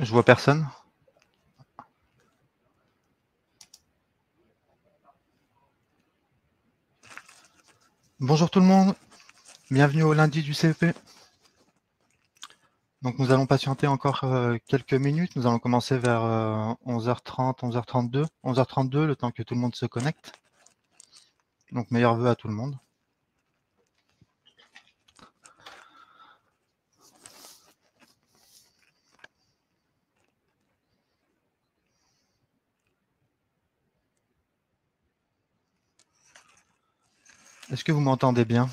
Je vois personne. Bonjour tout le monde, bienvenue au lundi du CEP. Donc nous allons patienter encore quelques minutes. Nous allons commencer vers 11h30, 11h32. 11h32, le temps que tout le monde se connecte. Donc meilleurs vœux à tout le monde. Est-ce que vous m'entendez bien?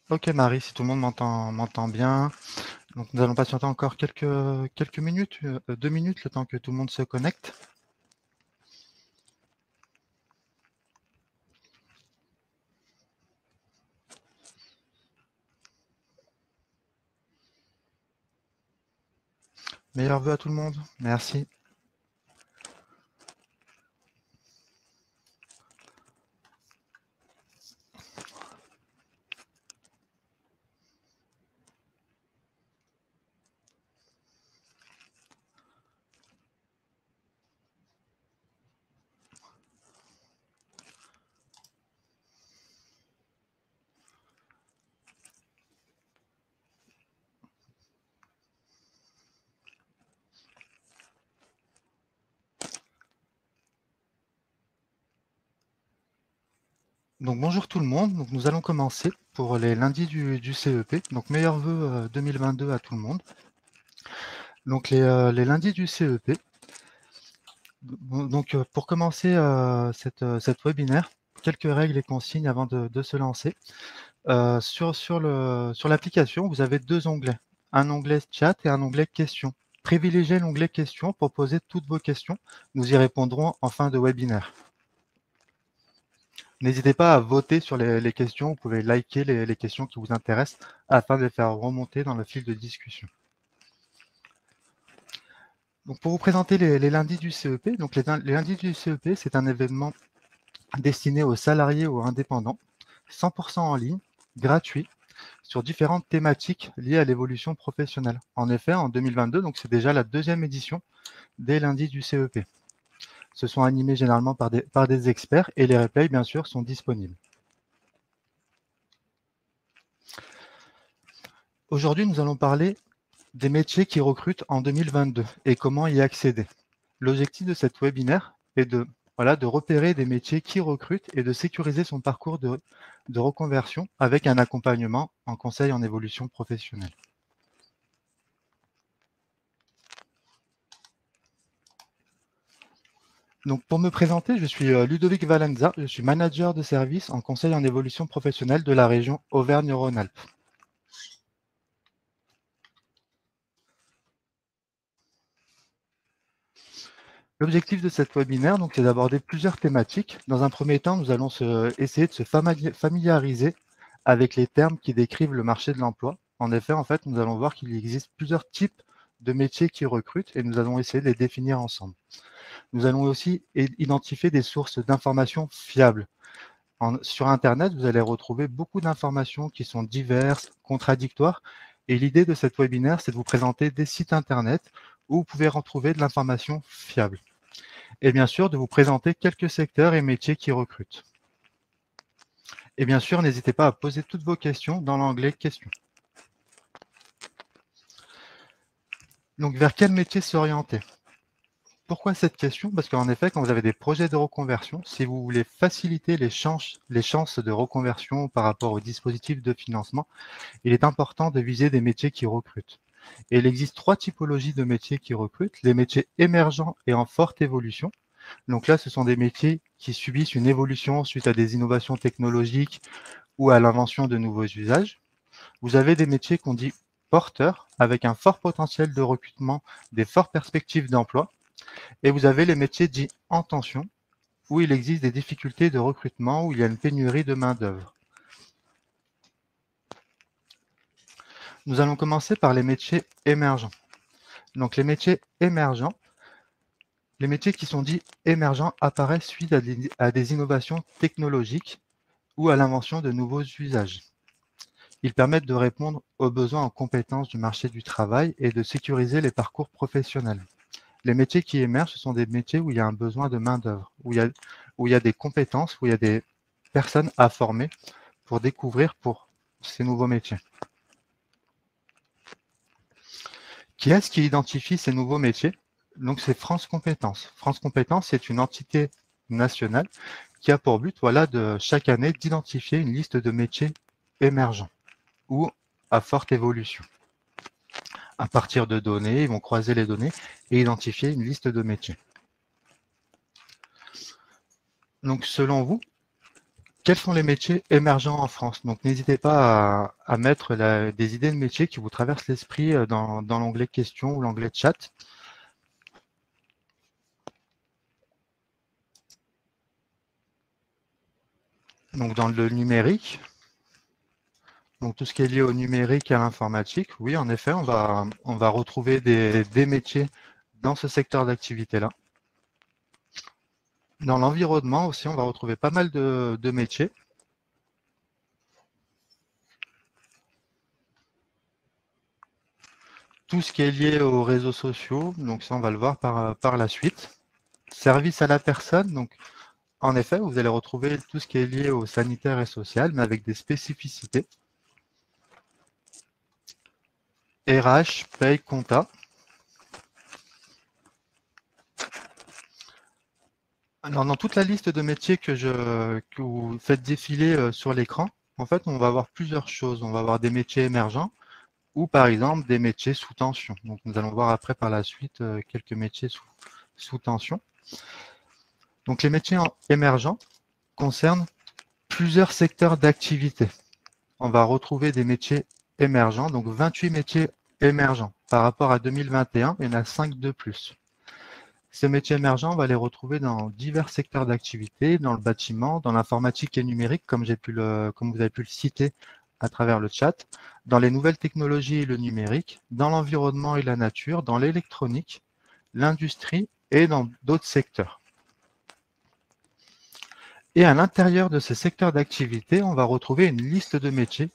Ok Marie, si tout le monde m'entend bien. Donc nous allons patienter encore quelques minutes, 2 minutes, le temps que tout le monde se connecte. Meilleurs vœux à tout le monde, merci. Donc bonjour tout le monde, donc nous allons commencer pour les lundis du CEP. Donc meilleurs vœux 2022 à tout le monde. Donc les lundis du CEP. Donc pour commencer cette webinaire, quelques règles et consignes avant de se lancer. Sur l'application, vous avez 2 onglets, un onglet chat et un onglet questions. Privilégiez l'onglet questions pour poser toutes vos questions. Nous y répondrons en fin de webinaire. N'hésitez pas à voter sur les questions, vous pouvez liker les questions qui vous intéressent afin de les faire remonter dans le fil de discussion. Donc pour vous présenter les lundis du CEP, donc les lundis du CEP, c'est un événement destiné aux salariés ou aux indépendants, 100% en ligne, gratuit, sur différentes thématiques liées à l'évolution professionnelle. En effet, en 2022, donc c'est déjà la 2e édition des lundis du CEP. Ce sont animés généralement par des experts et les replays, bien sûr, sont disponibles. Aujourd'hui, nous allons parler des métiers qui recrutent en 2022 et comment y accéder. L'objectif de cette webinaire est de repérer des métiers qui recrutent et de sécuriser son parcours de reconversion avec un accompagnement en conseil en évolution professionnelle. Donc pour me présenter, je suis Ludovic Valenza, je suis manager de service en conseil en évolution professionnelle de la région Auvergne-Rhône-Alpes. L'objectif de cette webinaire, c'est d'aborder plusieurs thématiques. Dans un premier temps, nous allons essayer de se familiariser avec les termes qui décrivent le marché de l'emploi. En effet, nous allons voir qu'il existe plusieurs types de métiers qui recrutent et nous allons essayer de les définir ensemble. Nous allons aussi identifier des sources d'informations fiables. Sur Internet, vous allez retrouver beaucoup d'informations qui sont diverses, contradictoires. Et l'idée de cette webinaire, c'est de vous présenter des sites Internet où vous pouvez retrouver de l'information fiable. Et bien sûr, de vous présenter quelques secteurs et métiers qui recrutent. Et bien sûr, n'hésitez pas à poser toutes vos questions dans l'onglet questions. Donc, vers quel métier s'orienter? Pourquoi cette question? Parce qu'en effet, quand vous avez des projets de reconversion, si vous voulez faciliter les chances de reconversion par rapport au dispositif de financement, il est important de viser des métiers qui recrutent. Et il existe 3 typologies de métiers qui recrutent. Les métiers émergents et en forte évolution. Donc là, ce sont des métiers qui subissent une évolution suite à des innovations technologiques ou à l'invention de nouveaux usages. Vous avez des métiers qu'on dit porteurs avec un fort potentiel de recrutement, des fortes perspectives d'emploi. Et vous avez les métiers dits en tension, où il existe des difficultés de recrutement, où il y a une pénurie de main-d'œuvre. Nous allons commencer par les métiers émergents. Donc les métiers émergents, les métiers qui sont dits émergents apparaissent suite à des innovations technologiques ou à l'invention de nouveaux usages. Ils permettent de répondre aux besoins en compétences du marché du travail et de sécuriser les parcours professionnels. Les métiers qui émergent, ce sont des métiers où il y a un besoin de main-d'œuvre, où il y a des compétences, où il y a des personnes à former pour découvrir pour ces nouveaux métiers. Qui est-ce qui identifie ces nouveaux métiers? Donc c'est France Compétences. France Compétences, c'est une entité nationale qui a pour but, voilà, de chaque année d'identifier une liste de métiers émergents ou à forte évolution. À partir de données, ils vont croiser les données et identifier une liste de métiers. Donc selon vous, quels sont les métiers émergents en France? Donc n'hésitez pas à mettre des idées de métiers qui vous traversent l'esprit dans l'onglet questions ou l'onglet chat. Donc dans le numérique, donc tout ce qui est lié au numérique et à l'informatique, oui, en effet, on va retrouver des métiers dans ce secteur d'activité-là. Dans l'environnement aussi, on va retrouver pas mal de métiers. Tout ce qui est lié aux réseaux sociaux, donc ça, on va le voir par la suite. Service à la personne, donc en effet, vous allez retrouver tout ce qui est lié au sanitaire et social, mais avec des spécificités. RH, paye, compta. Alors, dans toute la liste de métiers que vous faites défiler sur l'écran, en fait, on va avoir plusieurs choses. On va avoir des métiers émergents ou, par exemple, des métiers sous tension. Donc, nous allons voir après par la suite quelques métiers sous tension. Donc, les métiers émergents concernent plusieurs secteurs d'activité. On va retrouver des métiers émergents, donc 28 métiers émergents. Par rapport à 2021, il y en a 5 de plus. Ces métiers émergents, on va les retrouver dans divers secteurs d'activité, dans le bâtiment, dans l'informatique et numérique, comme vous avez pu le citer à travers le chat, dans les nouvelles technologies et le numérique, dans l'environnement et la nature, dans l'électronique, l'industrie et dans d'autres secteurs. Et à l'intérieur de ces secteurs d'activité, on va retrouver une liste de métiers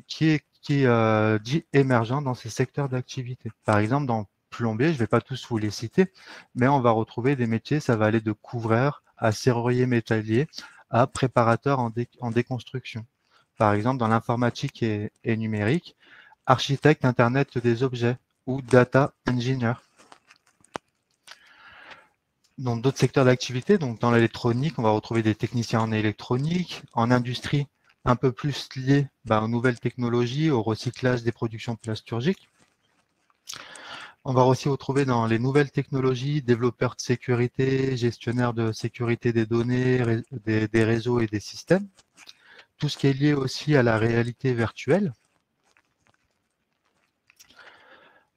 qui dit émergent dans ces secteurs d'activité. Par exemple, dans plombier, je ne vais pas tous vous les citer, mais on va retrouver des métiers, ça va aller de couvreur à serrurier métallier à préparateur en déconstruction. Par exemple, dans l'informatique et numérique, architecte Internet des objets ou data engineer. Dans d'autres secteurs d'activité, donc dans l'électronique, on va retrouver des techniciens en électronique, en industrie, un peu plus liés aux nouvelles technologies, au recyclage des productions plasturgiques. On va aussi retrouver dans les nouvelles technologies, développeurs de sécurité, gestionnaires de sécurité des données, des réseaux et des systèmes. Tout ce qui est lié aussi à la réalité virtuelle.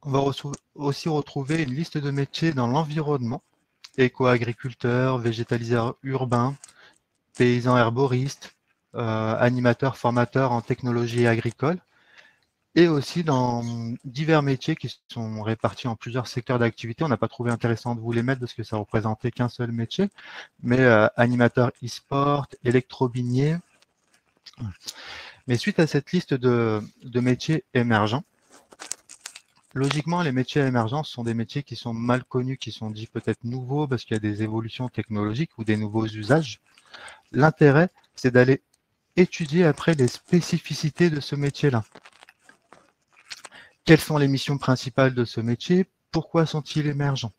On va aussi retrouver une liste de métiers dans l'environnement, éco-agriculteurs, végétaliseurs urbains, paysans herboristes, animateurs, formateurs en technologie agricole, et aussi dans divers métiers qui sont répartis en plusieurs secteurs d'activité. On n'a pas trouvé intéressant de vous les mettre parce que ça ne représentait qu'un seul métier, mais animateur e-sport, électrobinier. Mais suite à cette liste de métiers émergents, logiquement, les métiers émergents sont des métiers qui sont mal connus, qui sont dits peut-être nouveaux parce qu'il y a des évolutions technologiques ou des nouveaux usages. L'intérêt, c'est d'aller étudier après les spécificités de ce métier-là. Quelles sont les missions principales de ce métier? Pourquoi sont-ils émergents?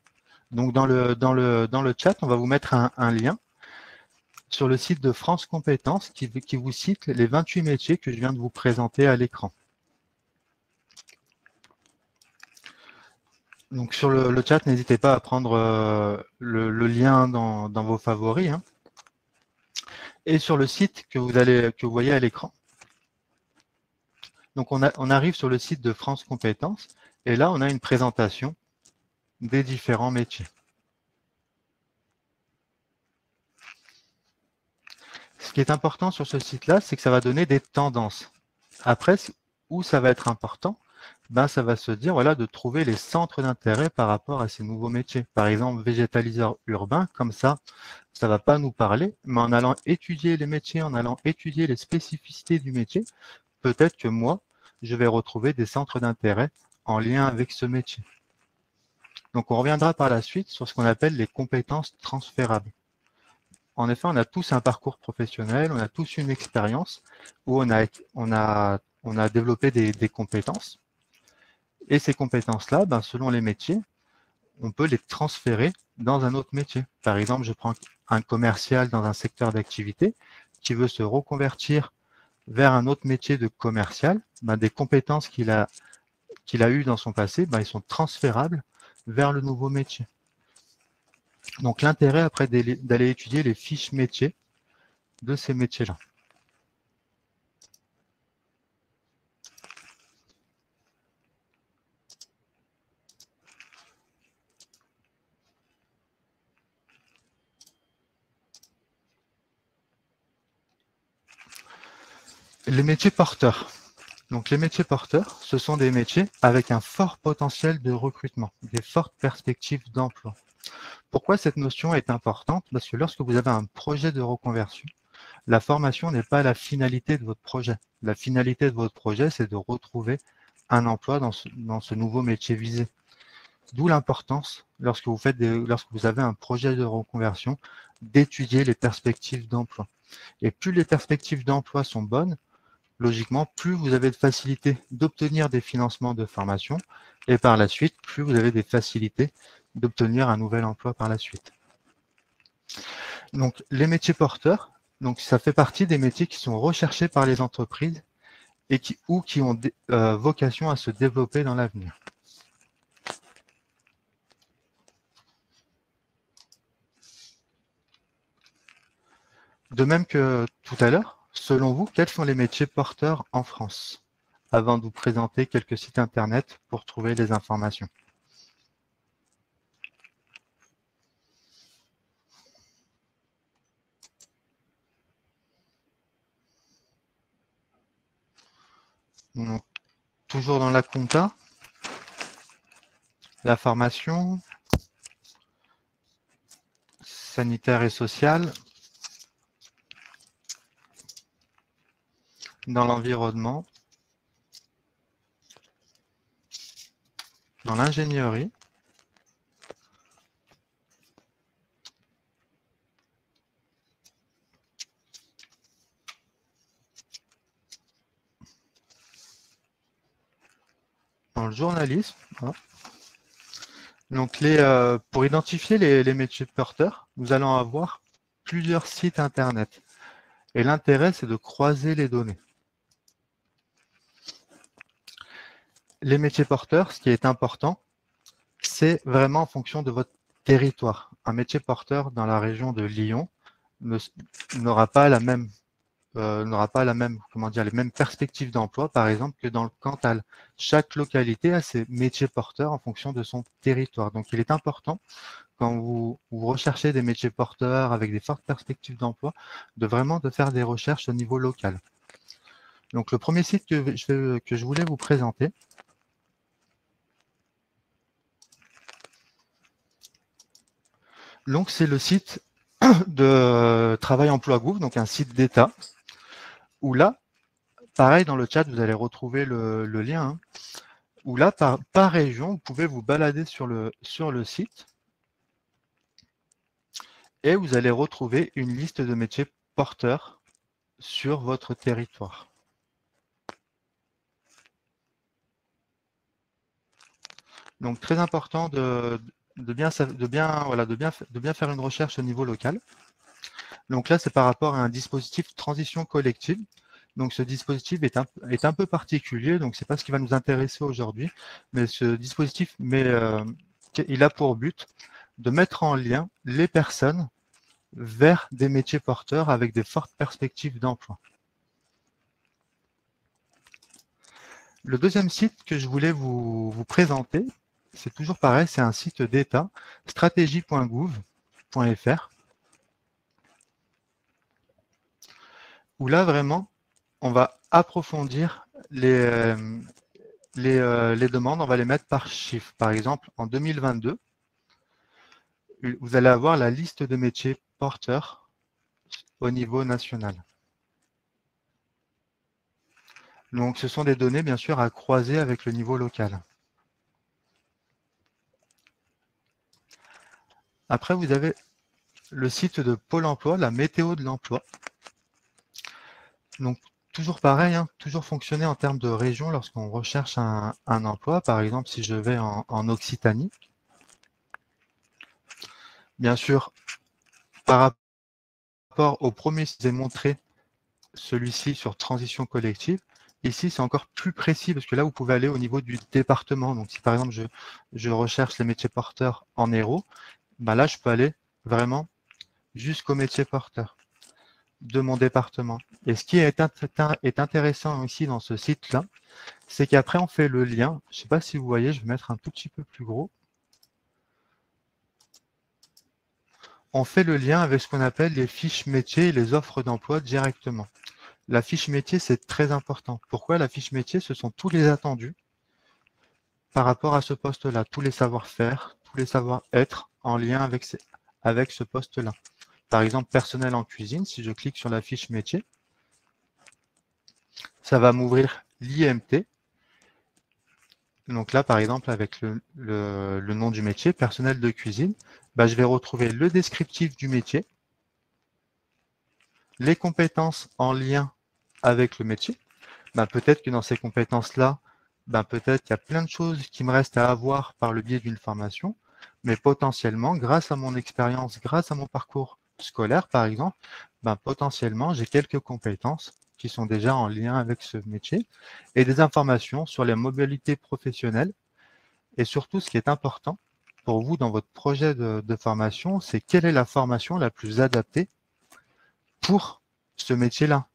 Donc dans le chat, on va vous mettre un lien sur le site de France Compétences qui vous cite les 28 métiers que je viens de vous présenter à l'écran. Donc sur le chat, n'hésitez pas à prendre le lien dans vos favoris. Hein. Et sur le site que vous voyez à l'écran, Donc, on arrive sur le site de France Compétences et là, on a une présentation des différents métiers. Ce qui est important sur ce site-là, c'est que ça va donner des tendances. Après, où ça va être important, ben, ça va se dire voilà, de trouver les centres d'intérêt par rapport à ces nouveaux métiers. Par exemple, végétaliseur urbain, comme ça ne va pas nous parler, mais en allant étudier les métiers, en allant étudier les spécificités du métier, peut-être que moi, je vais retrouver des centres d'intérêt en lien avec ce métier. Donc, on reviendra par la suite sur ce qu'on appelle les compétences transférables. En effet, on a tous un parcours professionnel, on a tous une expérience où on a développé des compétences. Et ces compétences-là, ben, selon les métiers, on peut les transférer dans un autre métier. Par exemple, je prends un commercial dans un secteur d'activité qui veut se reconvertir vers un autre métier de commercial. Ben, des compétences qu'il a eues dans son passé, ben, ils sont transférables vers le nouveau métier. Donc l'intérêt après d'aller étudier les fiches métiers de ces métiers-là. Les métiers porteurs. Donc les métiers porteurs, ce sont des métiers avec un fort potentiel de recrutement, des fortes perspectives d'emploi. Pourquoi cette notion est importante? Parce que lorsque vous avez un projet de reconversion, la formation n'est pas la finalité de votre projet. La finalité de votre projet, c'est de retrouver un emploi dans ce nouveau métier visé. D'où l'importance, lorsque vous avez un projet de reconversion, d'étudier les perspectives d'emploi. Et plus les perspectives d'emploi sont bonnes, logiquement, plus vous avez de facilité d'obtenir des financements de formation et par la suite, plus vous avez des facilités d'obtenir un nouvel emploi par la suite. Donc, les métiers porteurs, donc ça fait partie des métiers qui sont recherchés par les entreprises et qui ont vocation à se développer dans l'avenir. De même que tout à l'heure, selon vous, quels sont les métiers porteurs en France? Avant de vous présenter quelques sites internet pour trouver les informations. Donc, toujours dans la compta, la formation, sanitaire et sociale, dans l'environnement, dans l'ingénierie, dans le journalisme. Voilà. Donc, pour identifier les métiers porteurs, nous allons avoir plusieurs sites internet. Et l'intérêt, c'est de croiser les données. Les métiers porteurs, ce qui est important, c'est vraiment en fonction de votre territoire. Un métier porteur dans la région de Lyon n'aura pas les mêmes perspectives d'emploi, par exemple, que dans le Cantal. Chaque localité a ses métiers porteurs en fonction de son territoire. Donc, il est important, quand vous recherchez des métiers porteurs avec des fortes perspectives d'emploi, de faire des recherches au niveau local. Donc, le premier site que je voulais vous présenter, donc c'est le site de Travail Emploi Gouv, donc un site d'État, où là, pareil, dans le chat, vous allez retrouver le lien, hein, où là, par région, vous pouvez vous balader sur le site et vous allez retrouver une liste de métiers porteurs sur votre territoire. Donc, très important de bien faire une recherche au niveau local. Donc là, c'est par rapport à un dispositif transition collective. Donc ce dispositif est un peu particulier, donc ce n'est pas ce qui va nous intéresser aujourd'hui, mais ce dispositif, il a pour but de mettre en lien les personnes vers des métiers porteurs avec des fortes perspectives d'emploi. Le deuxième site que je voulais vous présenter, c'est toujours pareil, c'est un site d'État, stratégie.gouv.fr, où là, vraiment, on va approfondir les demandes, on va les mettre par chiffre. Par exemple, en 2022, vous allez avoir la liste de métiers porteurs au niveau national. Donc, ce sont des données, bien sûr, à croiser avec le niveau local. Après, vous avez le site de Pôle emploi, la météo de l'emploi. Donc, toujours pareil, hein, toujours fonctionner en termes de région lorsqu'on recherche un emploi. Par exemple, si je vais en Occitanie, bien sûr, par rapport au premier que je vous ai montré, celui-ci sur transition collective, ici, c'est encore plus précis parce que là, vous pouvez aller au niveau du département. Donc, si par exemple, je recherche les métiers porteurs en Hérault, ben là, je peux aller vraiment jusqu'au métier porteur de mon département. Et ce qui est intéressant aussi dans ce site-là, c'est qu'après, on fait le lien. Je ne sais pas si vous voyez, je vais mettre un tout petit peu plus gros. On fait le lien avec ce qu'on appelle les fiches métiers et les offres d'emploi directement. La fiche métier, c'est très important. Pourquoi la fiche métier? Ce sont tous les attendus par rapport à ce poste-là, tous les savoir-faire, tous les savoir-être en lien avec ce poste-là. Par exemple, personnel en cuisine, si je clique sur la fiche métier, ça va m'ouvrir l'IMT. Donc là, par exemple, avec le nom du métier, personnel de cuisine, bah, je vais retrouver le descriptif du métier, les compétences en lien avec le métier. Bah, peut-être que dans ces compétences-là, bah, peut-être qu'il y a plein de choses qui me restent à avoir par le biais d'une formation, mais potentiellement, grâce à mon expérience, grâce à mon parcours scolaire, par exemple, bah, potentiellement, j'ai quelques compétences qui sont déjà en lien avec ce métier et des informations sur les mobilités professionnelles. Et surtout, ce qui est important pour vous dans votre projet de formation, c'est quelle est la formation la plus adaptée pour ce métier-là.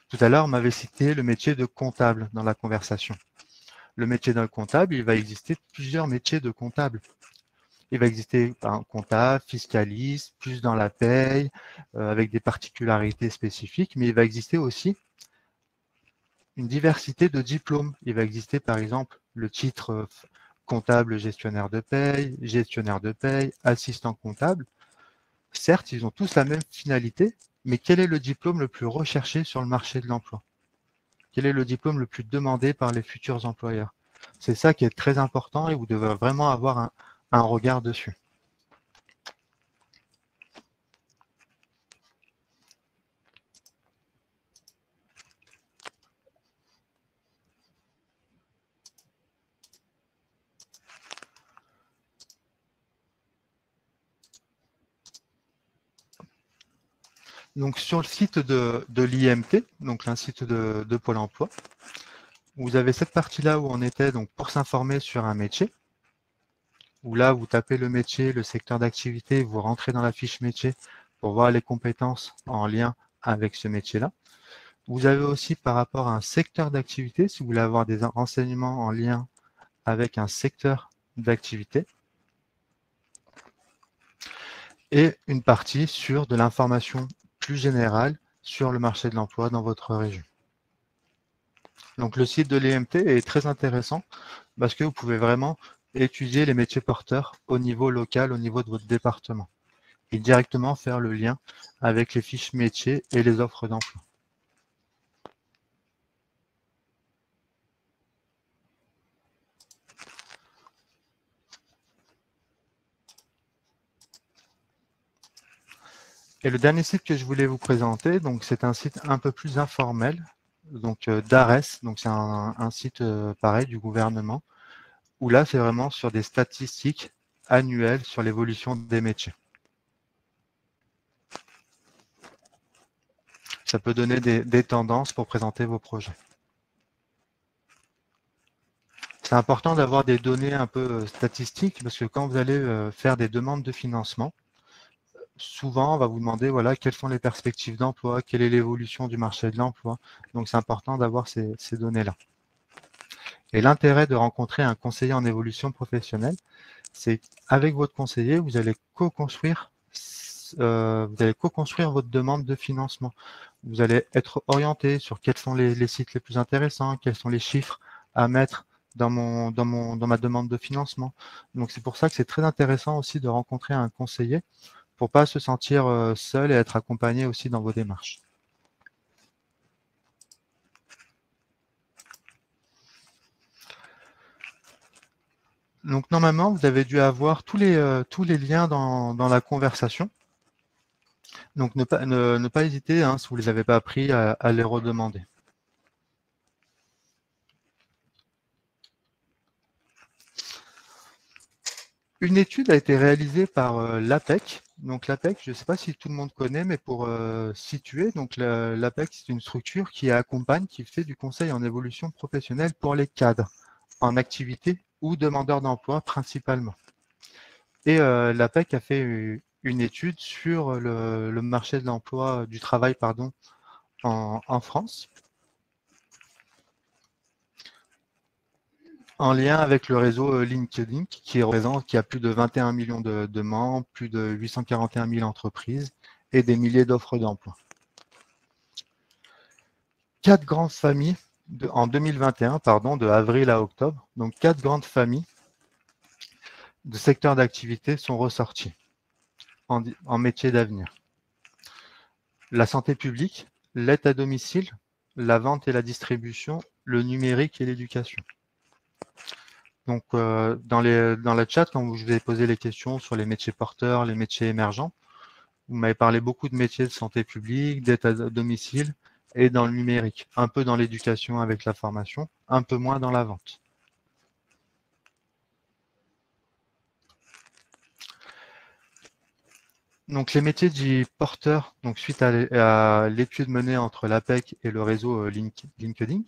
Tout à l'heure, on m'avait cité le métier de comptable dans la conversation. Le métier d'un comptable, il va exister plusieurs métiers de comptable. Il va exister un comptable, fiscaliste, plus dans la paye, avec des particularités spécifiques, mais il va exister aussi une diversité de diplômes. Il va exister par exemple le titre comptable gestionnaire de paye, assistant comptable. Certes, ils ont tous la même finalité, mais quel est le diplôme le plus recherché sur le marché de l'emploi? Quel est le diplôme le plus demandé par les futurs employeurs? C'est ça qui est très important et vous devez vraiment avoir un regard dessus. Donc sur le site de l'IMT, donc un site de Pôle emploi, vous avez cette partie-là où on était donc pour s'informer sur un métier, où là vous tapez le métier, le secteur d'activité, vous rentrez dans la fiche métier pour voir les compétences en lien avec ce métier-là. Vous avez aussi par rapport à un secteur d'activité, si vous voulez avoir des renseignements en lien avec un secteur d'activité, et une partie sur de l'information plus générale sur le marché de l'emploi dans votre région. Donc le site de l'IMT est très intéressant parce que vous pouvez vraiment étudier les métiers porteurs au niveau local, au niveau de votre département, et directement faire le lien avec les fiches métiers et les offres d'emploi. Et le dernier site que je voulais vous présenter, donc c'est un site un peu plus informel, donc d'ARES, donc c'est un site pareil du gouvernement, où là c'est vraiment sur des statistiques annuelles sur l'évolution des métiers. Ça peut donner des tendances pour présenter vos projets. C'est important d'avoir des données un peu statistiques parce que quand vous allez faire des demandes de financement, souvent on va vous demander voilà, quelles sont les perspectives d'emploi, quelle est l'évolution du marché de l'emploi. Donc c'est important d'avoir ces données-là. Et l'intérêt de rencontrer un conseiller en évolution professionnelle, c'est qu'avec votre conseiller, vous allez co-construire votre demande de financement. Vous allez être orienté sur quels sont les sites les plus intéressants, quels sont les chiffres à mettre dans ma demande de financement. Donc c'est pour ça que c'est très intéressant aussi de rencontrer un conseiller pour ne pas se sentir seul et être accompagné aussi dans vos démarches. Donc normalement, vous avez dû avoir tous les liens dans la conversation. Donc ne pas hésiter, hein, si vous ne les avez pas appris, à les redemander. Une étude a été réalisée par l'APEC. Donc l'APEC, je ne sais pas si tout le monde connaît, mais pour situer, donc l'APEC, c'est une structure qui accompagne, qui fait du conseil en évolution professionnelle pour les cadres en activité ou demandeurs d'emploi principalement. Et l'APEC a fait une étude sur le marché de l'emploi, du travail, pardon, en France, en lien avec le réseau LinkedIn, qui a plus de 21 millions de membres, plus de 841 000 entreprises et des milliers d'offres d'emploi. 4 grandes familles, en 2021, pardon, de avril à octobre, donc 4 grandes familles de secteurs d'activité sont ressorties en métiers d'avenir. La santé publique, l'aide à domicile, la vente et la distribution, le numérique et l'éducation. Donc, dans le chat, quand je vous ai posé les questions sur les métiers porteurs, les métiers émergents, vous m'avez parlé beaucoup de métiers de santé publique, d'aide à domicile et dans le numérique, un peu dans l'éducation avec la formation, un peu moins dans la vente. Donc, les métiers dits porteurs, donc suite à l'étude menée entre l'APEC et le réseau LinkedIn,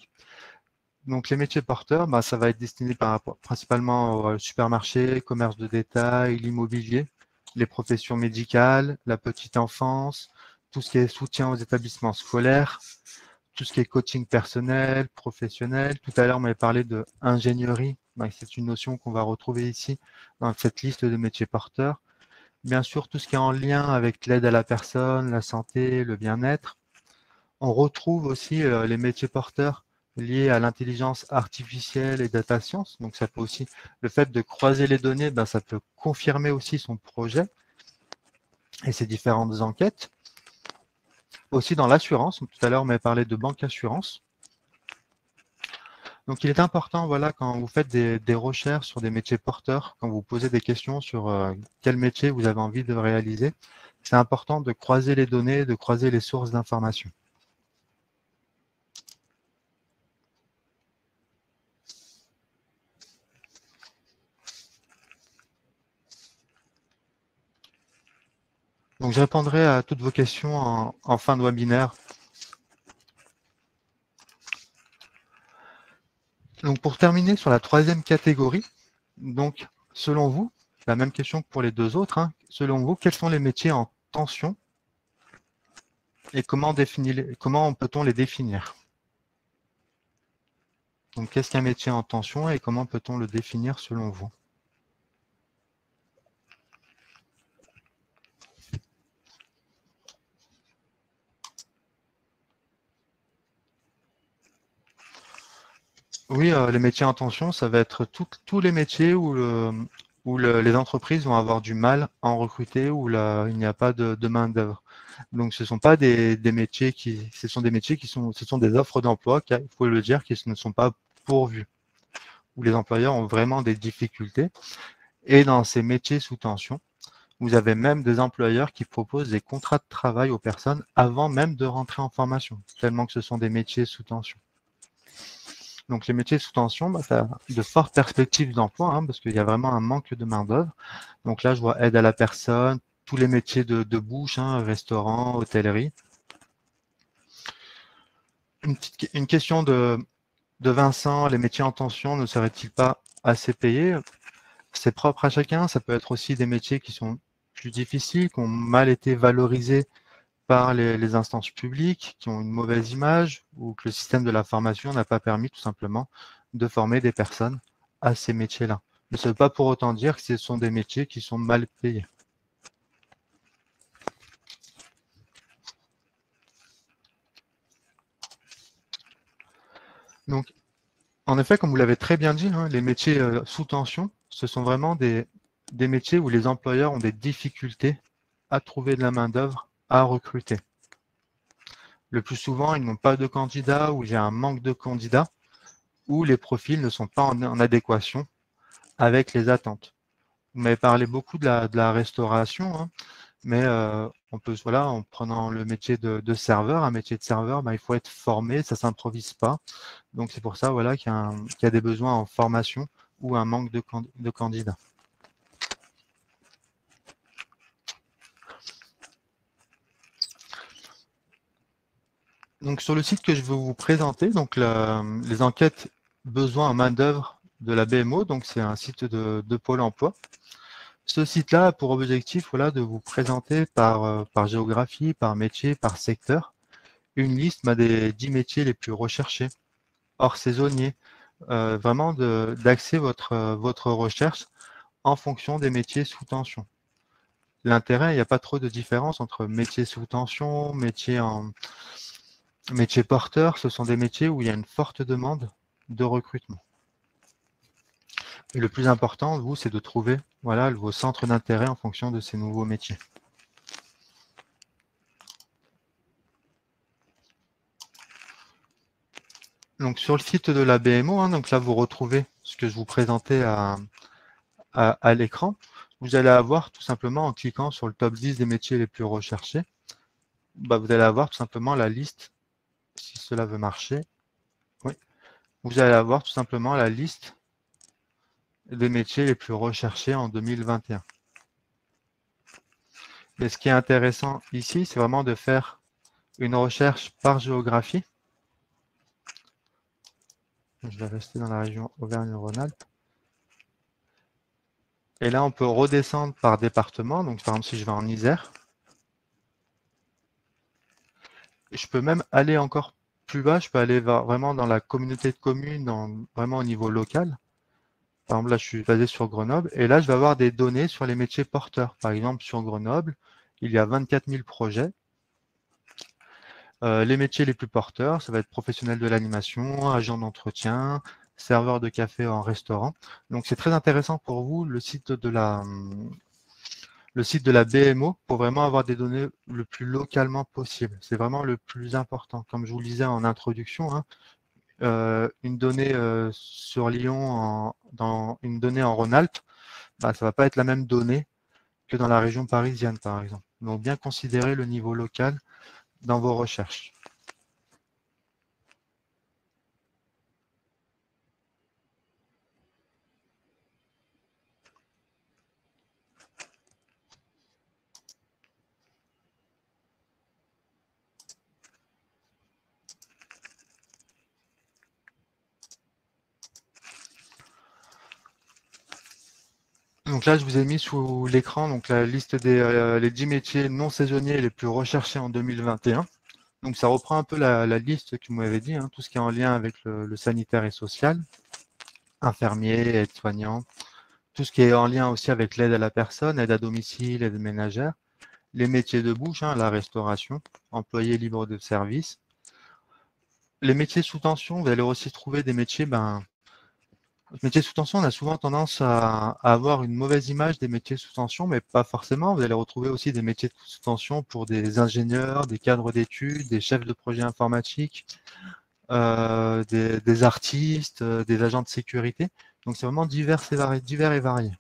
donc les métiers porteurs, ça va être destiné principalement au supermarché, commerce de détail, l'immobilier, les professions médicales, la petite enfance, tout ce qui est soutien aux établissements scolaires, tout ce qui est coaching personnel, professionnel. Tout à l'heure, on m'avait parlé de ingénierie. C'est une notion qu'on va retrouver ici dans cette liste de métiers porteurs. Bien sûr, tout ce qui est en lien avec l'aide à la personne, la santé, le bien-être. On retrouve aussi les métiers porteurs liés à l'intelligence artificielle et data science. Donc, ça peut aussi, le fait de croiser les données, ça peut confirmer aussi son projet et ses différentes enquêtes. Aussi dans l'assurance, tout à l'heure, on m'a parlé de banque assurance. Donc, il est important, voilà, quand vous faites des recherches sur des métiers porteurs, quand vous posez des questions sur quel métier vous avez envie de réaliser, c'est important de croiser les données, de croiser les sources d'informations. Donc, je répondrai à toutes vos questions en fin de webinaire. Donc, pour terminer sur la troisième catégorie, donc, selon vous, la même question que pour les deux autres, hein, selon vous, quels sont les métiers en tension et comment peut-on les définir? Donc, qu'est-ce qu'un métier en tension et comment peut-on le définir selon vous? Oui, les métiers en tension, ça va être tous les métiers où les entreprises vont avoir du mal à en recruter, où il n'y a pas de main-d'œuvre. Donc, ce ne sont pas des métiers ce sont des offres d'emploi, il faut le dire, qui ne sont pas pourvues, où les employeurs ont vraiment des difficultés. Et dans ces métiers sous tension, vous avez même des employeurs qui proposent des contrats de travail aux personnes avant même de rentrer en formation, tellement que ce sont des métiers sous tension. Donc, les métiers sous tension, ça a de fortes perspectives d'emploi, hein, parce qu'il y a vraiment un manque de main-d'œuvre. Donc là, je vois aide à la personne, tous les métiers de bouche, hein, restaurant, hôtellerie. Une question de Vincent, les métiers en tension ne seraient-ils pas assez payés? C'est propre à chacun. Ça peut être aussi des métiers qui sont plus difficiles, qui ont mal été valorisés par les instances publiques, qui ont une mauvaise image ou que le système de la formation n'a pas permis tout simplement de former des personnes à ces métiers-là. Mais ça ne veut pas pour autant dire que ce sont des métiers qui sont mal payés. Donc, en effet, comme vous l'avez très bien dit, hein, les métiers sous tension, ce sont vraiment des métiers où les employeurs ont des difficultés à trouver de la main-d'œuvre, à recruter. Le plus souvent, ils n'ont pas de candidats ou il y a un manque de candidats ou les profils ne sont pas en adéquation avec les attentes. Vous m'avez parlé beaucoup de la restauration, hein, mais on peut, voilà, en prenant le métier de serveur, un métier de serveur, il faut être formé, ça ne s'improvise pas. Donc c'est pour ça voilà, qu'il y a des besoins en formation ou un manque de candidats. Donc sur le site que je vais vous présenter, donc les enquêtes besoins en main-d'œuvre de la BMO, donc c'est un site de Pôle emploi. Ce site-là a pour objectif voilà, de vous présenter par géographie, par métier, par secteur, une liste des 10 métiers les plus recherchés, hors saisonniers, vraiment d'axer votre recherche en fonction des métiers sous tension. L'intérêt, il n'y a pas trop de différence entre métiers sous tension, métiers porteurs. Ce sont des métiers où il y a une forte demande de recrutement. Et le plus important, vous, c'est de trouver voilà, vos centres d'intérêt en fonction de ces nouveaux métiers. Donc sur le site de la BMO, hein, donc là vous retrouvez ce que je vous présentais à l'écran. Vous allez avoir tout simplement en cliquant sur le top 10 des métiers les plus recherchés, vous allez avoir tout simplement la liste, si cela veut marcher. Oui. Vous allez avoir tout simplement la liste des métiers les plus recherchés en 2021. Et ce qui est intéressant ici, c'est vraiment de faire une recherche par géographie. Je vais rester dans la région Auvergne-Rhône-Alpes. Et là, on peut redescendre par département. Donc, par exemple, si je vais en Isère, je peux même aller encore plus bas. Je peux aller vraiment dans la communauté de communes, vraiment au niveau local. Par exemple, là, je suis basé sur Grenoble. Et là, je vais avoir des données sur les métiers porteurs. Par exemple, sur Grenoble, il y a 24 000 projets. Les métiers les plus porteurs, ça va être professionnel de l'animation, agent d'entretien, serveur de café en restaurant. Donc, c'est très intéressant pour vous, le site de la BMO, pour vraiment avoir des données le plus localement possible. C'est vraiment le plus important. Comme je vous le disais en introduction, hein, une donnée sur Lyon, une donnée en Rhône-Alpes, ça ne va pas être la même donnée que dans la région parisienne, par exemple. Donc, bien considérer le niveau local dans vos recherches. Donc là, je vous ai mis sous l'écran donc la liste des les 10 métiers non saisonniers les plus recherchés en 2021. Donc ça reprend un peu la liste que vous m'avez dit, hein, tout ce qui est en lien avec le sanitaire et social, infirmier, aide-soignant, tout ce qui est en lien aussi avec l'aide à la personne, aide à domicile, aide ménagère, les métiers de bouche, hein, la restauration, employés libres de service. Les métiers sous tension, vous allez aussi trouver des métiers métiers sous tension, on a souvent tendance à avoir une mauvaise image des métiers sous tension, mais pas forcément. Vous allez retrouver aussi des métiers sous tension pour des ingénieurs, des cadres d'études, des chefs de projet informatiques, des artistes, des agents de sécurité. Donc c'est vraiment divers et varié.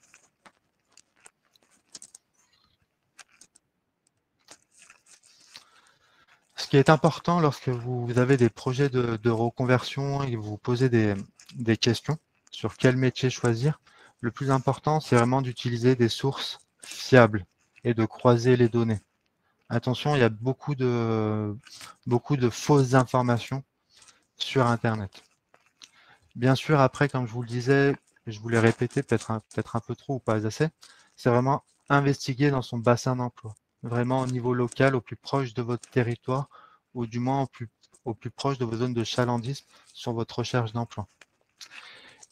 Ce qui est important lorsque vous avez des projets de reconversion et que vous vous posez des questions sur quel métier choisir, le plus important, c'est vraiment d'utiliser des sources fiables et de croiser les données. Attention, il y a beaucoup de fausses informations sur Internet. Bien sûr, après, comme je vous le disais, je vous l'ai répété peut-être un peu trop ou pas assez, c'est vraiment investiguer dans son bassin d'emploi, vraiment au niveau local, au plus proche de votre territoire, ou du moins au plus proche de vos zones de chalandisme sur votre recherche d'emploi.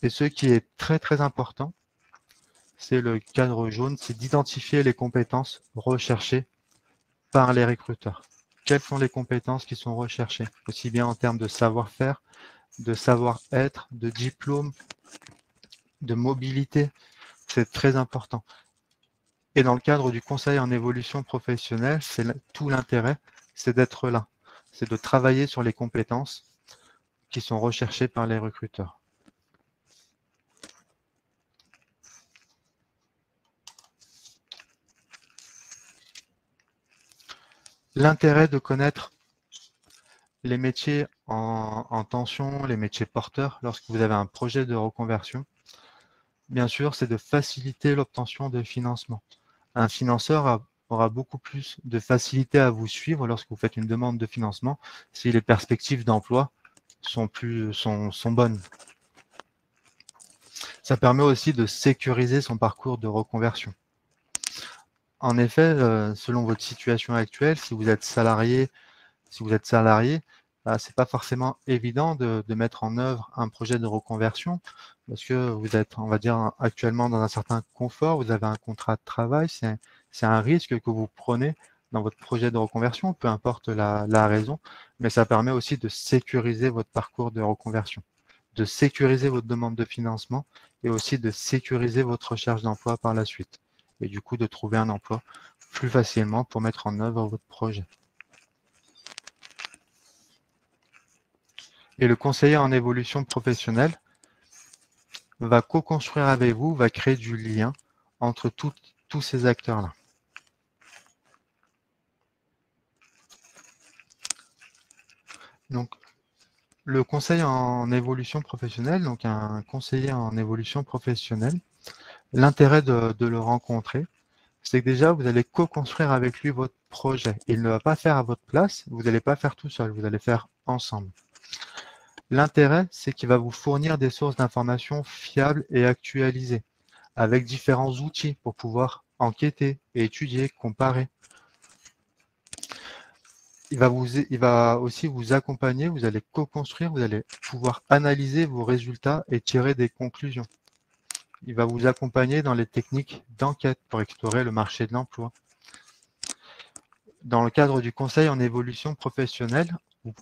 Et ce qui est très très important, c'est le cadre jaune, c'est d'identifier les compétences recherchées par les recruteurs. Quelles sont les compétences qui sont recherchées, aussi bien en termes de savoir-faire, de savoir-être, de diplôme, de mobilité. C'est très important. Et dans le cadre du conseil en évolution professionnelle, c'est tout l'intérêt, c'est d'être là. C'est de travailler sur les compétences qui sont recherchées par les recruteurs. L'intérêt de connaître les métiers en tension, les métiers porteurs, lorsque vous avez un projet de reconversion, bien sûr, c'est de faciliter l'obtention de financement. Un financeur aura beaucoup plus de facilité à vous suivre lorsque vous faites une demande de financement si les perspectives d'emploi sont bonnes. Ça permet aussi de sécuriser son parcours de reconversion. En effet, selon votre situation actuelle, si vous êtes salarié, ce n'est pas forcément évident de mettre en œuvre un projet de reconversion parce que vous êtes, on va dire, actuellement dans un certain confort, vous avez un contrat de travail, c'est un risque que vous prenez dans votre projet de reconversion, peu importe la raison, mais ça permet aussi de sécuriser votre parcours de reconversion, de sécuriser votre demande de financement et aussi de sécuriser votre recherche d'emploi par la suite et du coup de trouver un emploi plus facilement pour mettre en œuvre votre projet. Et le conseiller en évolution professionnelle va co-construire avec vous, va créer du lien entre tous ces acteurs-là. Donc, le conseil en évolution professionnelle, donc un conseiller en évolution professionnelle, l'intérêt de le rencontrer, c'est que déjà, vous allez co-construire avec lui votre projet. Il ne va pas faire à votre place, vous n'allez pas faire tout seul, vous allez faire ensemble. L'intérêt, c'est qu'il va vous fournir des sources d'informations fiables et actualisées, avec différents outils pour pouvoir enquêter, étudier, comparer. Il va aussi vous accompagner, vous allez co-construire, vous allez pouvoir analyser vos résultats et tirer des conclusions. Il va vous accompagner dans les techniques d'enquête pour explorer le marché de l'emploi. Dans le cadre du conseil en évolution professionnelle,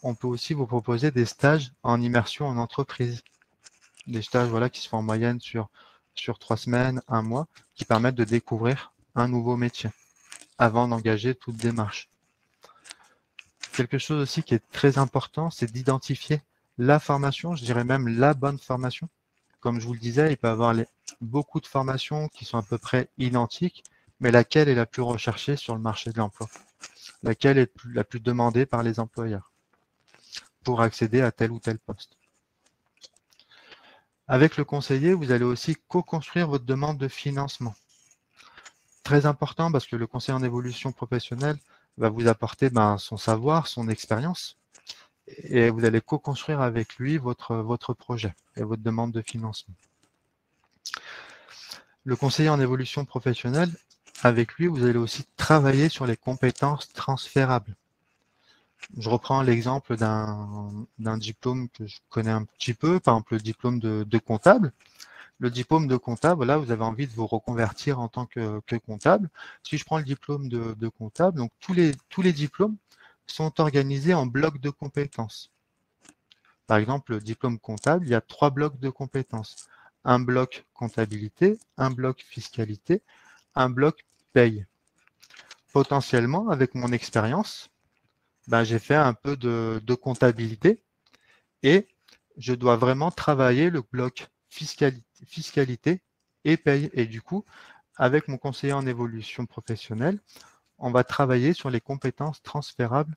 on peut aussi vous proposer des stages en immersion en entreprise. Des stages qui se font en moyenne sur 3 semaines, 1 mois, qui permettent de découvrir un nouveau métier avant d'engager toute démarche. Quelque chose aussi qui est très important, c'est d'identifier la formation, je dirais même la bonne formation. Comme je vous le disais, il peut y avoir beaucoup de formations qui sont à peu près identiques, mais laquelle est la plus recherchée sur le marché de l'emploi? Laquelle est la plus demandée par les employeurs pour accéder à tel ou tel poste? Avec le conseiller, vous allez aussi co-construire votre demande de financement. Très important parce que le conseiller en évolution professionnelle va vous apporter son savoir, son expérience, et vous allez co-construire avec lui votre projet et votre demande de financement. Le conseiller en évolution professionnelle, avec lui, vous allez aussi travailler sur les compétences transférables. Je reprends l'exemple d'un diplôme que je connais un petit peu, par exemple le diplôme de comptable. Le diplôme de comptable, là, vous avez envie de vous reconvertir en tant que comptable. Si je prends le diplôme de comptable, donc tous les diplômes sont organisés en blocs de compétences. Par exemple, le diplôme comptable, il y a 3 blocs de compétences. Un bloc comptabilité, un bloc fiscalité, un bloc paye. Potentiellement, avec mon expérience, j'ai fait un peu de comptabilité et je dois vraiment travailler le bloc fiscalité et paye. Et du coup, avec mon conseiller en évolution professionnelle, on va travailler sur les compétences transférables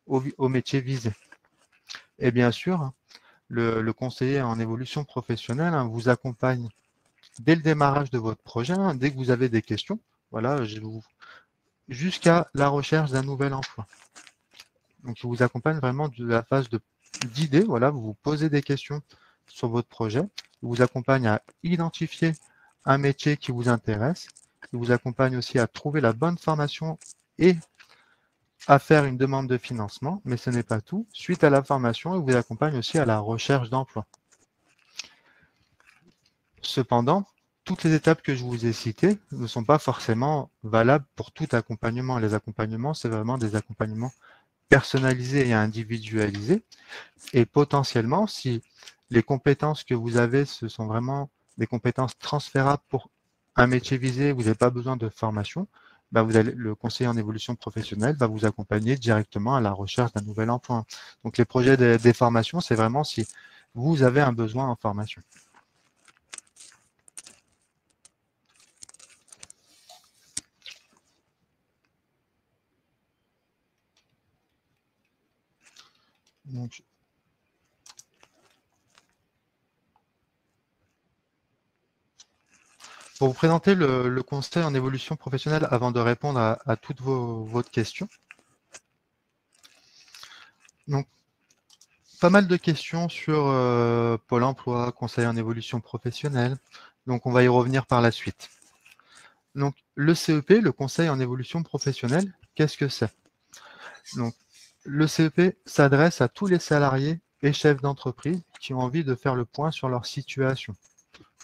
au métier visé. Et bien sûr, le conseiller en évolution professionnelle vous accompagne dès le démarrage de votre projet, dès que vous avez des questions, jusqu'à la recherche d'un nouvel emploi. Donc, je vous accompagne vraiment de la phase d'idée. Vous vous posez des questions sur votre projet. Je vous accompagne à identifier un métier qui vous intéresse. Je vous accompagne aussi à trouver la bonne formation et à faire une demande de financement. Mais ce n'est pas tout. Suite à la formation, je vous accompagne aussi à la recherche d'emploi. Cependant, toutes les étapes que je vous ai citées ne sont pas forcément valables pour tout accompagnement. Les accompagnements, c'est vraiment des accompagnements personnalisés et individualisés. Et potentiellement, si les compétences que vous avez, ce sont vraiment des compétences transférables pour un métier visé, vous n'avez pas besoin de formation, bah le conseiller en évolution professionnelle va vous accompagner directement à la recherche d'un nouvel emploi. Donc les projets des formations, c'est vraiment si vous avez un besoin en formation. Donc, pour vous présenter le conseil en évolution professionnelle avant de répondre à toutes vos questions. Donc, pas mal de questions sur Pôle emploi, conseil en évolution professionnelle. Donc, on va y revenir par la suite. Donc, le CEP, le conseil en évolution professionnelle, qu'est-ce que c'est? Donc, le CEP s'adresse à tous les salariés et chefs d'entreprise qui ont envie de faire le point sur leur situation.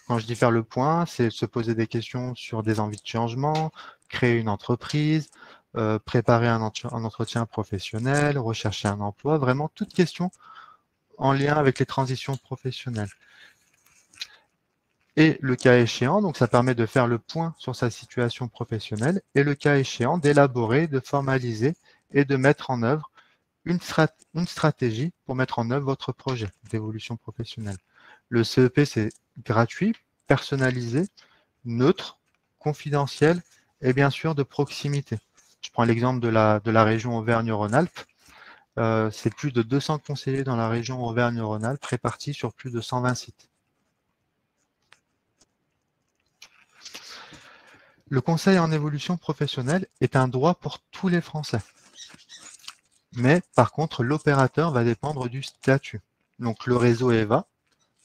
Quand je dis faire le point, c'est se poser des questions sur des envies de changement, créer une entreprise, préparer un entretien professionnel, rechercher un emploi, vraiment toute question en lien avec les transitions professionnelles. Et le cas échéant, donc ça permet de faire le point sur sa situation professionnelle et le cas échéant d'élaborer, de formaliser et de mettre en œuvre une stratégie pour mettre en œuvre votre projet d'évolution professionnelle. Le CEP, c'est gratuit, personnalisé, neutre, confidentiel et bien sûr de proximité. Je prends l'exemple de la région Auvergne-Rhône-Alpes. C'est plus de 200 conseillers dans la région Auvergne-Rhône-Alpes répartis sur plus de 120 sites. Le conseil en évolution professionnelle est un droit pour tous les Français. Mais par contre, l'opérateur va dépendre du statut. Donc le réseau EVA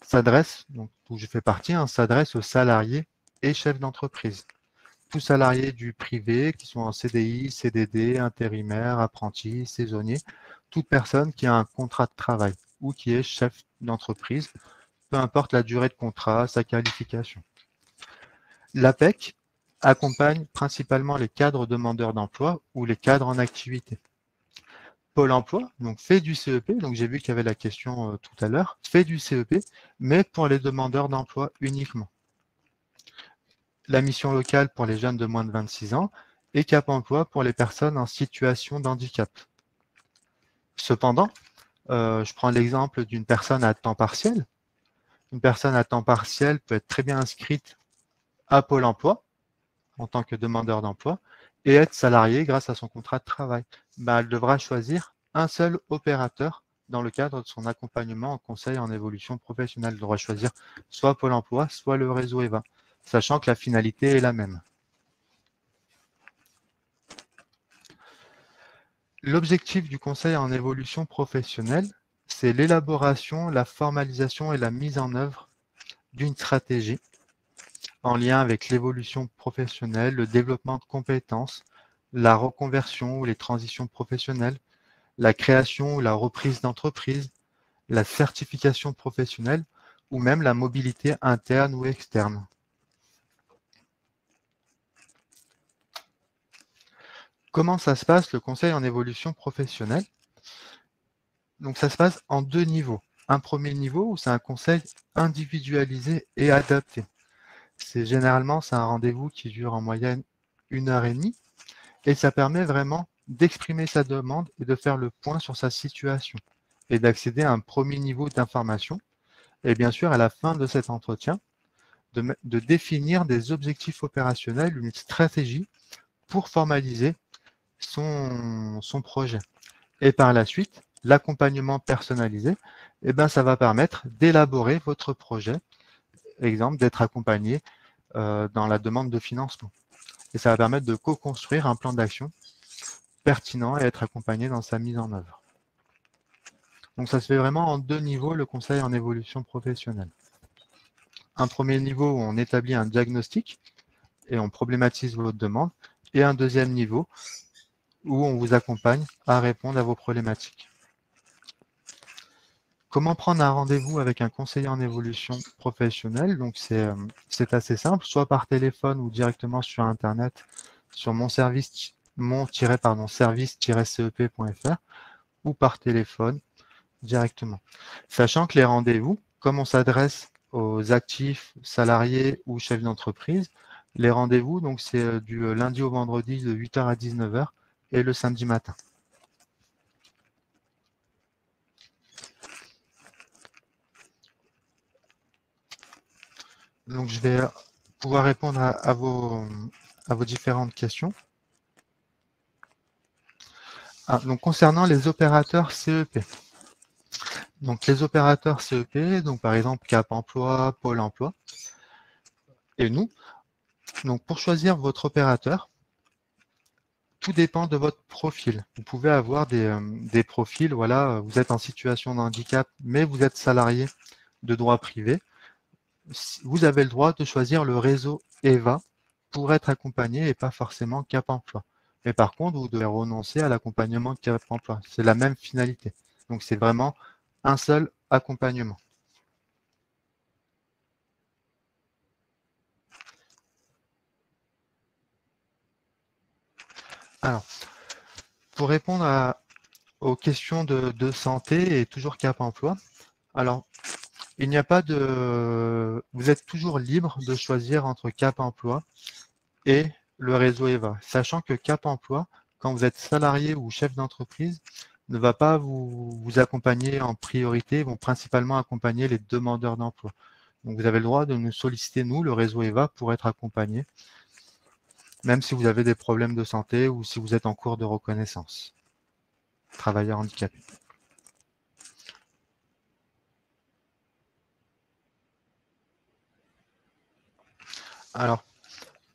s'adresse, donc où je fais partie, s'adresse aux salariés et chefs d'entreprise. Tous salariés du privé qui sont en CDI, CDD, intérimaires, apprentis, saisonniers, toute personne qui a un contrat de travail ou qui est chef d'entreprise, peu importe la durée de contrat, sa qualification. L'APEC accompagne principalement les cadres demandeurs d'emploi ou les cadres en activité. Pôle emploi donc fait du CEP, donc j'ai vu qu'il y avait la question tout à l'heure, fait du CEP, mais pour les demandeurs d'emploi uniquement. La mission locale pour les jeunes de moins de 26 ans et Cap Emploi pour les personnes en situation de handicap. Cependant, je prends l'exemple d'une personne à temps partiel. Une personne à temps partiel peut être très bien inscrite à Pôle emploi en tant que demandeur d'emploi et être salariée grâce à son contrat de travail. Elle devra choisir un seul opérateur dans le cadre de son accompagnement en conseil en évolution professionnelle. Elle devra choisir soit Pôle emploi, soit le réseau EVA, sachant que la finalité est la même. L'objectif du conseil en évolution professionnelle, c'est l'élaboration, la formalisation et la mise en œuvre d'une stratégie en lien avec l'évolution professionnelle, le développement de compétences, la reconversion ou les transitions professionnelles, la création ou la reprise d'entreprise, la certification professionnelle ou même la mobilité interne ou externe. Comment ça se passe le conseil en évolution professionnelle? Donc ça se passe en deux niveaux. Un premier niveau où c'est un conseil individualisé et adapté. Généralement, c'est un rendez-vous qui dure en moyenne 1h30 et ça permet vraiment d'exprimer sa demande et de faire le point sur sa situation et d'accéder à un premier niveau d'information. Et bien sûr, à la fin de cet entretien, de définir des objectifs opérationnels, une stratégie pour formaliser son projet. Et par la suite, l'accompagnement personnalisé, ça va permettre d'élaborer votre projet, exemple d'être accompagné dans la demande de financement. Et ça va permettre de co-construire un plan d'action pertinent et être accompagné dans sa mise en œuvre. Donc ça se fait vraiment en deux niveaux, le conseil en évolution professionnelle. Un premier niveau où on établit un diagnostic et on problématise votre demande, et un deuxième niveau où on vous accompagne à répondre à vos problématiques. Comment prendre un rendez-vous avec un conseiller en évolution professionnelle? Donc, c'est assez simple, soit par téléphone ou directement sur Internet, sur mon-service-cep.fr ou par téléphone directement. Sachant que les rendez-vous, comme on s'adresse aux actifs, salariés ou chefs d'entreprise, les rendez-vous, donc c'est du lundi au vendredi de 8h à 19h et le samedi matin. Donc, je vais pouvoir répondre à vos différentes questions. Donc, concernant les opérateurs CEP. Donc, les opérateurs CEP, donc par exemple Cap Emploi, Pôle Emploi, et nous. Donc, pour choisir votre opérateur, tout dépend de votre profil. Vous pouvez avoir des profils, voilà, vous êtes en situation de handicap, mais vous êtes salarié de droit privé. Vous avez le droit de choisir le réseau EVA pour être accompagné et pas forcément Cap Emploi. Mais par contre, vous devez renoncer à l'accompagnement Cap Emploi. C'est la même finalité. Donc, c'est vraiment un seul accompagnement. Alors, pour répondre aux questions de santé et toujours Cap Emploi, alors, il n'y a pas de... Vous êtes toujours libre de choisir entre Cap Emploi et le réseau EVA, sachant que Cap Emploi, quand vous êtes salarié ou chef d'entreprise, ne va pas vous accompagner en priorité, ils vont principalement accompagner les demandeurs d'emploi. Donc vous avez le droit de nous solliciter, nous, le réseau EVA, pour être accompagné, même si vous avez des problèmes de santé ou si vous êtes en cours de reconnaissance, travailleur handicapé. Alors,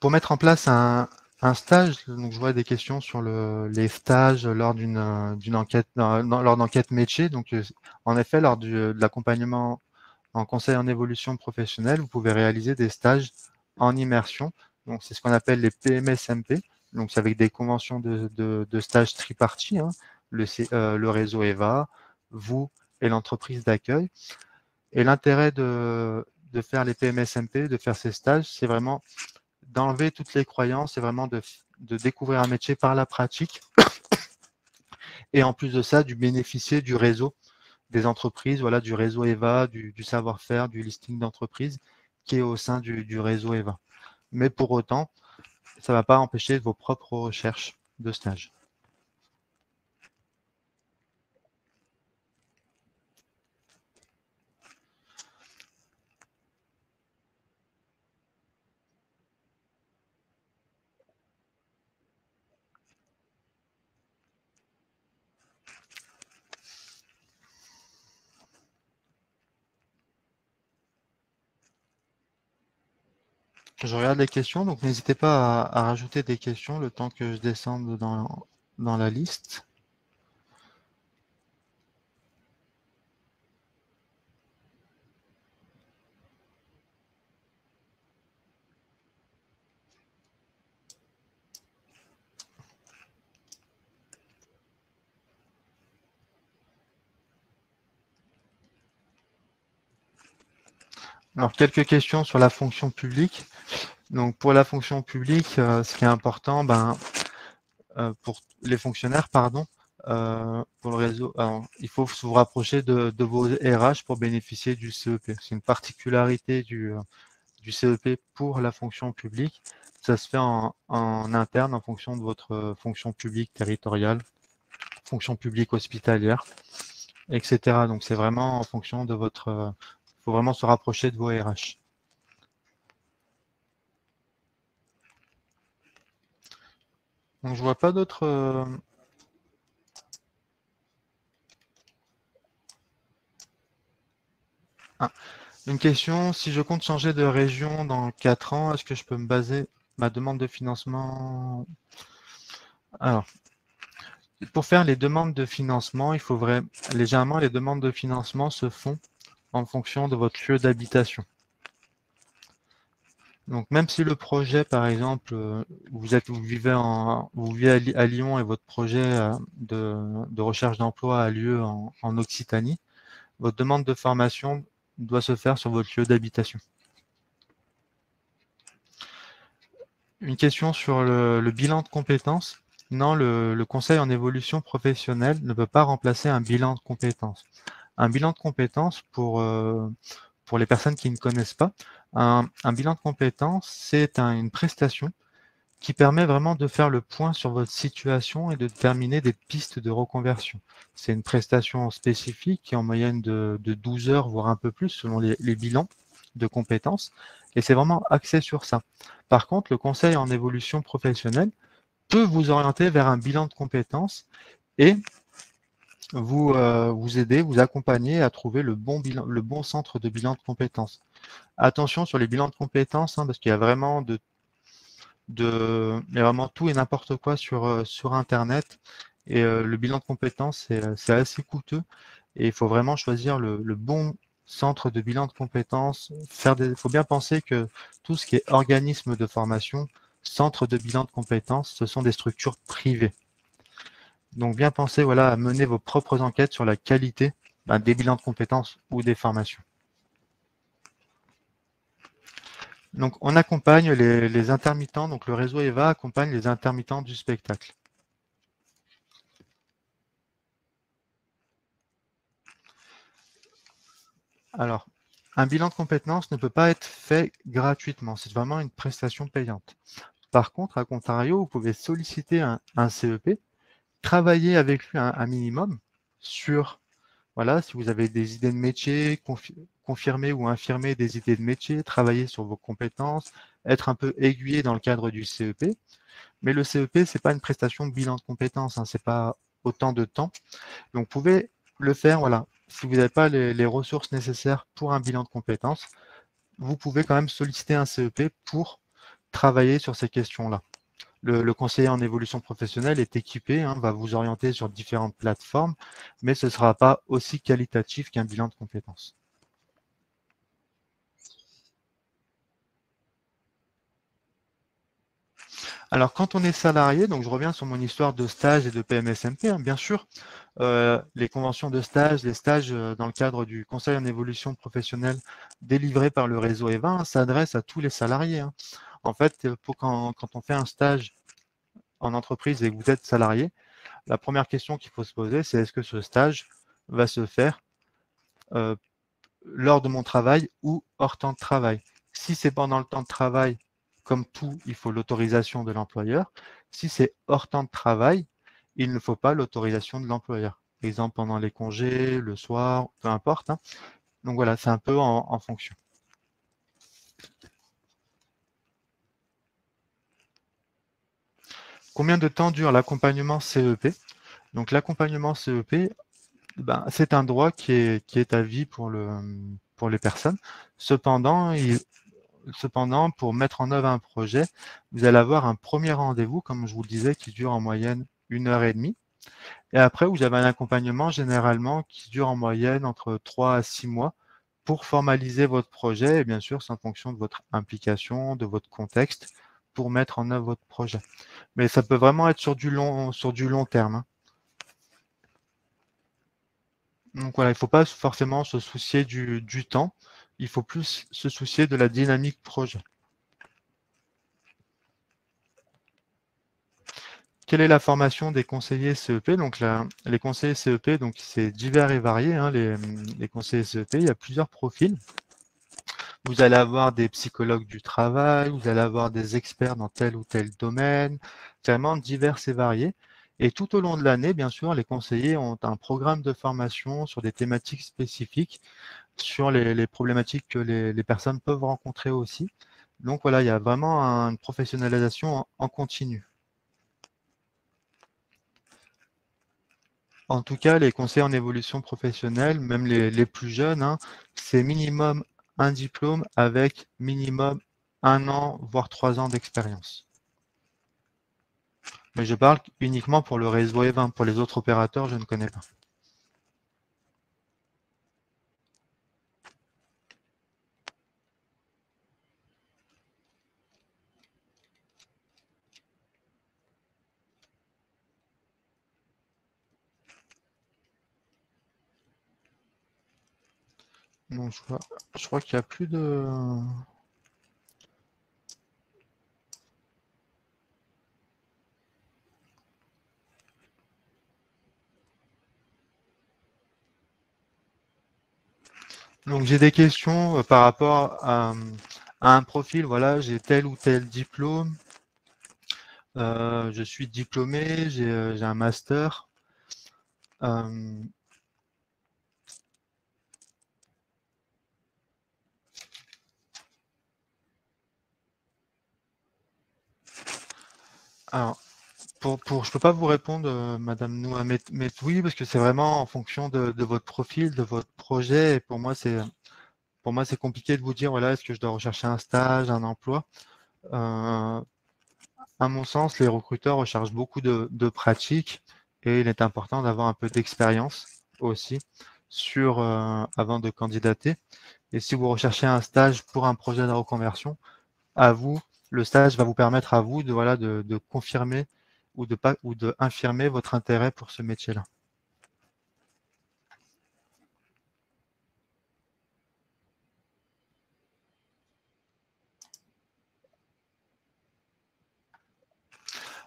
pour mettre en place un stage, donc je vois des questions sur les stages lors d'une enquête, lors d'enquête métier. Donc, en effet, lors de l'accompagnement en conseil en évolution professionnelle, vous pouvez réaliser des stages en immersion. Donc, c'est ce qu'on appelle les PMSMP. Donc, c'est avec des conventions de stage tripartis, hein, le réseau EVA, vous et l'entreprise d'accueil. Et l'intérêt de faire les PMSMP, de faire ces stages, c'est vraiment d'enlever toutes les croyances et vraiment de découvrir un métier par la pratique. Et en plus de ça, du bénéficier du réseau des entreprises, voilà, du réseau EVA, du savoir-faire, du listing d'entreprise qui est au sein du réseau EVA. Mais pour autant, ça ne va pas empêcher vos propres recherches de stage. Je regarde les questions, donc n'hésitez pas à rajouter des questions le temps que je descende dans la liste. Alors, quelques questions sur la fonction publique. Donc, pour la fonction publique, ce qui est important, pour les fonctionnaires, pardon, pour le réseau, alors, il faut vous rapprocher de vos RH pour bénéficier du CEP. C'est une particularité du CEP pour la fonction publique. Ça se fait en interne en fonction de votre fonction publique territoriale, fonction publique hospitalière, etc. Donc, c'est vraiment en fonction de votre... Il faut vraiment se rapprocher de vos RH. Donc, je vois pas d'autres... Une question, si je compte changer de région dans 4 ans, est-ce que je peux me baser ma demande de financement? Alors, pour faire les demandes de financement, il faut légèrement, les demandes de financement se font en fonction de votre lieu d'habitation. Donc, même si le projet, par exemple, vous vivez à Lyon et votre projet de recherche d'emploi a lieu en Occitanie, votre demande de formation doit se faire sur votre lieu d'habitation. Une question sur le bilan de compétences. Non, le conseil en évolution professionnelle ne peut pas remplacer un bilan de compétences. Un bilan de compétences, pour les personnes qui ne connaissent pas, un bilan de compétences, c'est une prestation qui permet vraiment de faire le point sur votre situation et de déterminer des pistes de reconversion. C'est une prestation spécifique qui est en moyenne de 12 heures, voire un peu plus, selon les bilans de compétences, et c'est vraiment axé sur ça. Par contre, le conseil en évolution professionnelle peut vous orienter vers un bilan de compétences et vous aider, vous accompagner à trouver le bon centre de bilan de compétences. Attention sur les bilans de compétences, parce qu'il y a vraiment il y a vraiment tout et n'importe quoi sur Internet. Et le bilan de compétences, c'est assez coûteux. Et il faut vraiment choisir le bon centre de bilan de compétences. Il faut bien penser que tout ce qui est organisme de formation, centre de bilan de compétences, ce sont des structures privées. Donc bien penser à mener vos propres enquêtes sur la qualité des bilans de compétences ou des formations. Donc on accompagne les intermittents, donc le réseau EVA accompagne les intermittents du spectacle. Alors, un bilan de compétences ne peut pas être fait gratuitement, c'est vraiment une prestation payante. Par contre, à contrario, vous pouvez solliciter un CEP, travailler avec lui un minimum sur, si vous avez des idées de métier, confirmer ou infirmer des idées de métier, travailler sur vos compétences, être un peu aiguillé dans le cadre du CEP. Mais le CEP, ce n'est pas une prestation de bilan de compétences, ce n'est pas autant de temps. Donc, vous pouvez le faire, si vous n'avez pas les ressources nécessaires pour un bilan de compétences, vous pouvez quand même solliciter un CEP pour travailler sur ces questions-là. Le conseiller en évolution professionnelle est équipé, va vous orienter sur différentes plateformes, mais ce ne sera pas aussi qualitatif qu'un bilan de compétences. Alors, quand on est salarié, donc je reviens sur mon histoire de stage et de PMSMP, bien sûr, les conventions de stage, les stages dans le cadre du conseil en évolution professionnelle délivré par le réseau EVA s'adressent à tous les salariés. En fait, quand on fait un stage en entreprise et que vous êtes salarié, la première question qu'il faut se poser, c'est est-ce que ce stage va se faire lors de mon travail ou hors temps de travail. Si c'est pendant le temps de travail, comme tout, il faut l'autorisation de l'employeur. Si c'est hors temps de travail, il ne faut pas l'autorisation de l'employeur. Exemple, pendant les congés, le soir, peu importe. Donc voilà, c'est un peu en fonction. Combien de temps dure l'accompagnement CEP? Donc l'accompagnement CEP, c'est un droit qui est à vie pour les personnes. Cependant, pour mettre en œuvre un projet, vous allez avoir un premier rendez-vous, comme je vous le disais, qui dure en moyenne 1h30. Et après, vous avez un accompagnement généralement qui dure en moyenne entre 3 à 6 mois pour formaliser votre projet. Et bien sûr, c'est en fonction de votre implication, de votre contexte, pour mettre en œuvre votre projet. Mais ça peut vraiment être sur du long terme. Donc voilà, il ne faut pas forcément se soucier du temps, il faut plus se soucier de la dynamique projet. Quelle est la formation des conseillers CEP? Donc les conseillers CEP, donc c'est divers et varié, les conseillers CEP, il y a plusieurs profils. Vous allez avoir des psychologues du travail, vous allez avoir des experts dans tel ou tel domaine, vraiment divers et variés. Et tout au long de l'année, bien sûr, les conseillers ont un programme de formation sur des thématiques spécifiques, sur les problématiques que les personnes peuvent rencontrer aussi. Donc voilà, il y a vraiment une professionnalisation en continu. En tout cas, les conseillers en évolution professionnelle, même les plus jeunes, c'est minimum un diplôme avec minimum 1 an, voire 3 ans d'expérience. Mais je parle uniquement pour le réseau E20. Pour les autres opérateurs, je ne connais pas. Non, je crois qu'il n'y a plus de... Donc j'ai des questions par rapport à un profil. Voilà, j'ai tel ou tel diplôme. Je suis diplômé, j'ai un master. Euh, alors, je peux pas vous répondre, Madame Noua, mais oui, parce que c'est vraiment en fonction de votre profil, de votre projet. Et pour moi, c'est compliqué de vous dire, voilà, est-ce que je dois rechercher un stage, un emploi. Euh, à mon sens, les recruteurs recherchent beaucoup de pratiques et il est important d'avoir un peu d'expérience aussi avant de candidater. Et si vous recherchez un stage pour un projet de reconversion, à vous, le stage va vous permettre à vous voilà, de confirmer ou de pas ou de infirmer votre intérêt pour ce métier-là.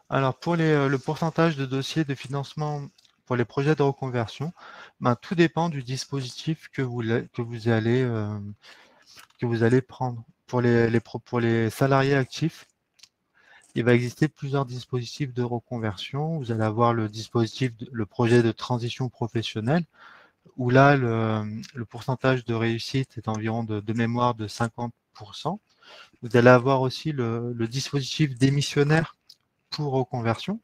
Alors pour le pourcentage de dossiers de financement pour les projets de reconversion, ben, tout dépend du dispositif que vous allez prendre. Pour les salariés actifs, il va exister plusieurs dispositifs de reconversion. Vous allez avoir le projet de transition professionnelle, où là, le pourcentage de réussite est environ de mémoire de 50%. Vous allez avoir aussi le dispositif démissionnaire pour reconversion,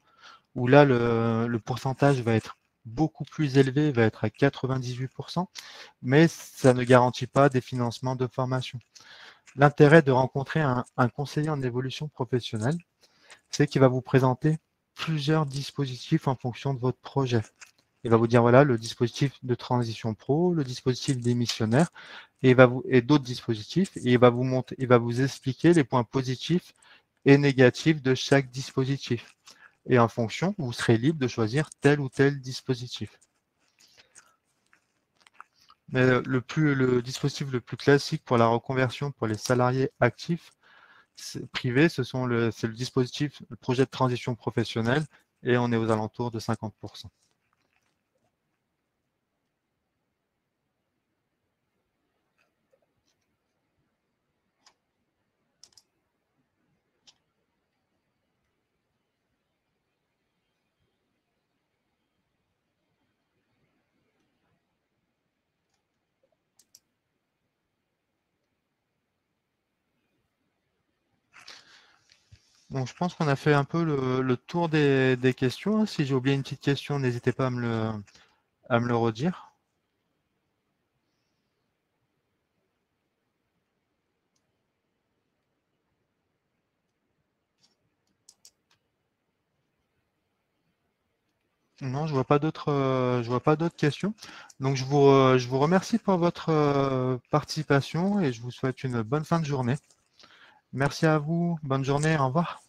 où là, le pourcentage va être beaucoup plus élevé, va être à 98%, mais ça ne garantit pas des financements de formation. L'intérêt de rencontrer un conseiller en évolution professionnelle, c'est qu'il va vous présenter plusieurs dispositifs en fonction de votre projet. Il va vous dire, voilà, le dispositif de transition pro, le dispositif démissionnaire, et d'autres dispositifs, et il va vous expliquer les points positifs et négatifs de chaque dispositif. Et en fonction, vous serez libre de choisir tel ou tel dispositif. Mais le dispositif le plus classique pour la reconversion pour les salariés actifs privés, c'est le dispositif, le projet de transition professionnelle, et on est aux alentours de 50%. Donc, je pense qu'on a fait un peu le tour des questions. Si j'ai oublié une petite question, n'hésitez pas à me le redire. Non, je vois pas d'autres questions. Donc, je vous remercie pour votre participation et je vous souhaite une bonne fin de journée. Merci à vous. Bonne journée. Au revoir.